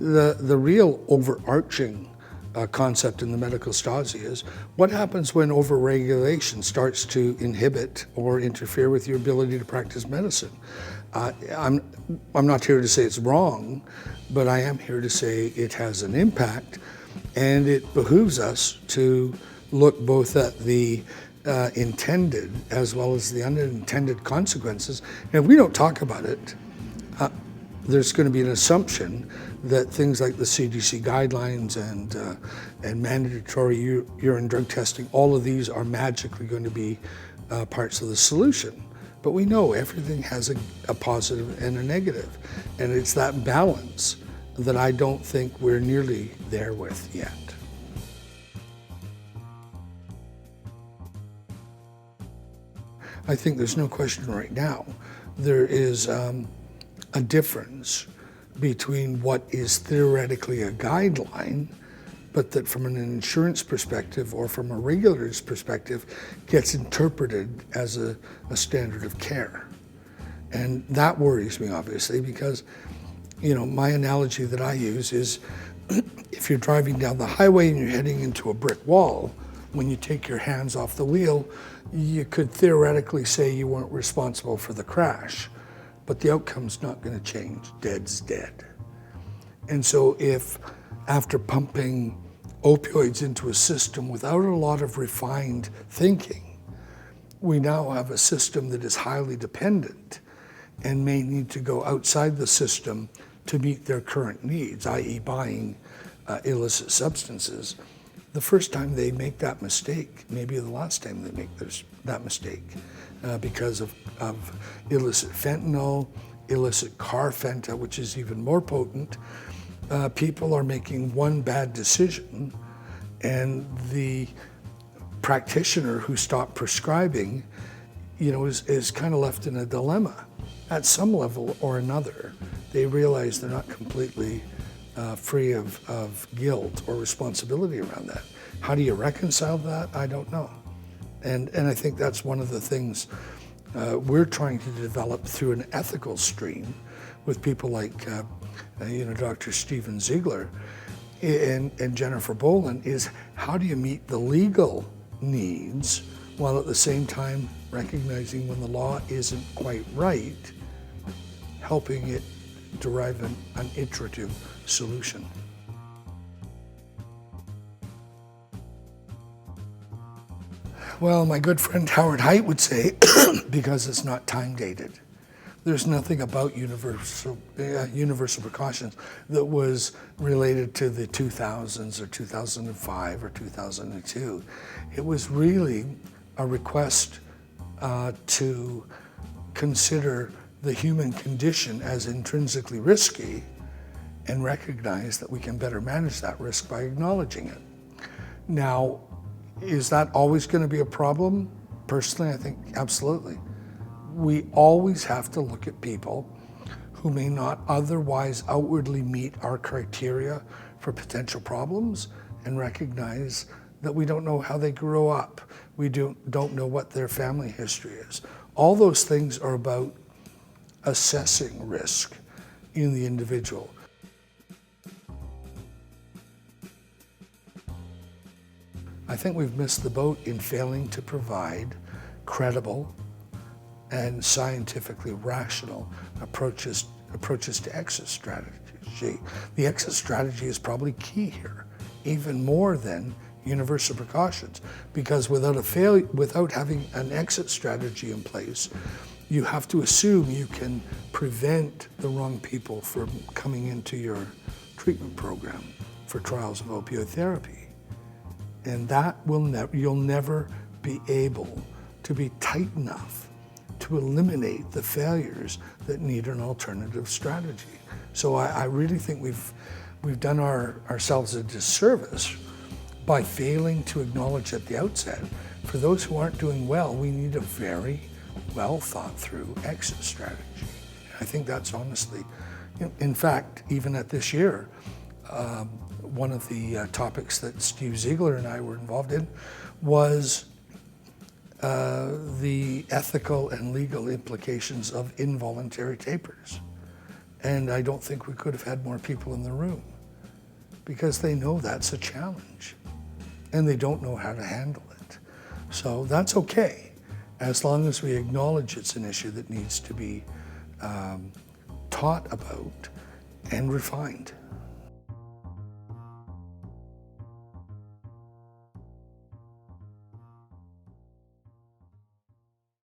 The real overarching concept in the medical Stasi is what happens when overregulation starts to inhibit or interfere with your ability to practice medicine. I'm not here to say it's wrong, but I am here to say it has an impact, and it behooves us to look both at the intended as well as the unintended consequences. And if we don't talk about it, there's going to be an assumption that things like the CDC guidelines and mandatory urine drug testing, all of these are magically going to be parts of the solution. But we know everything has a positive and a negative, and it's that balance that I don't think we're nearly there with yet. I think there's no question right now there is a difference between what is theoretically a guideline, but that from an insurance perspective or from a regulator's perspective gets interpreted as a standard of care. And that worries me, obviously, because, you know, my analogy that I use is if you're driving down the highway and you're heading into a brick wall, when you take your hands off the wheel, you could theoretically say you weren't responsible for the crash, but the outcome's not going to change. Dead's dead. And so if after pumping opioids into a system without a lot of refined thinking, we now have a system that is highly dependent and may need to go outside the system to meet their current needs, i.e. buying illicit substances, the first time they make that mistake, maybe the last time they make that mistake, because of illicit fentanyl, illicit carfenta, which is even more potent, people are making one bad decision, and the practitioner who stopped prescribing, you know, is kind of left in a dilemma. At some level or another, they realize they're not completely free of guilt or responsibility around that. How do you reconcile that? I don't know. And I think that's one of the things we're trying to develop through an ethical stream with people like Dr. Steven Ziegler and Jennifer Boland, is how do you meet the legal needs while at the same time recognizing when the law isn't quite right, helping it derive an iterative solution. Well, my good friend Howard Haidt would say, because it's not time dated. There's nothing about universal precautions that was related to the 2000s or 2005 or 2002. It was really a request to consider the human condition as intrinsically risky and recognize that we can better manage that risk by acknowledging it. Now, is that always going to be a problem? Personally, I think absolutely. We always have to look at people who may not otherwise outwardly meet our criteria for potential problems and recognize that we don't know how they grew up. We don't know what their family history is. All those things are about assessing risk in the individual. I think we've missed the boat in failing to provide credible and scientifically rational approaches to exit strategy. The exit strategy is probably key here, even more than universal precautions, because without having an exit strategy in place, you have to assume you can prevent the wrong people from coming into your treatment program for trials of opioid therapy. And that you'll never be able to be tight enough to eliminate the failures that need an alternative strategy. So I really think we've done ourselves a disservice by failing to acknowledge at the outset, for those who aren't doing well, we need a very well thought through exit strategy. I think that's honestly, in fact, even at this year, one of the topics that Steve Ziegler and I were involved in was the ethical and legal implications of involuntary tapers. And I don't think we could have had more people in the room because they know that's a challenge and they don't know how to handle it. So that's okay, as long as we acknowledge it's an issue that needs to be taught about and refined.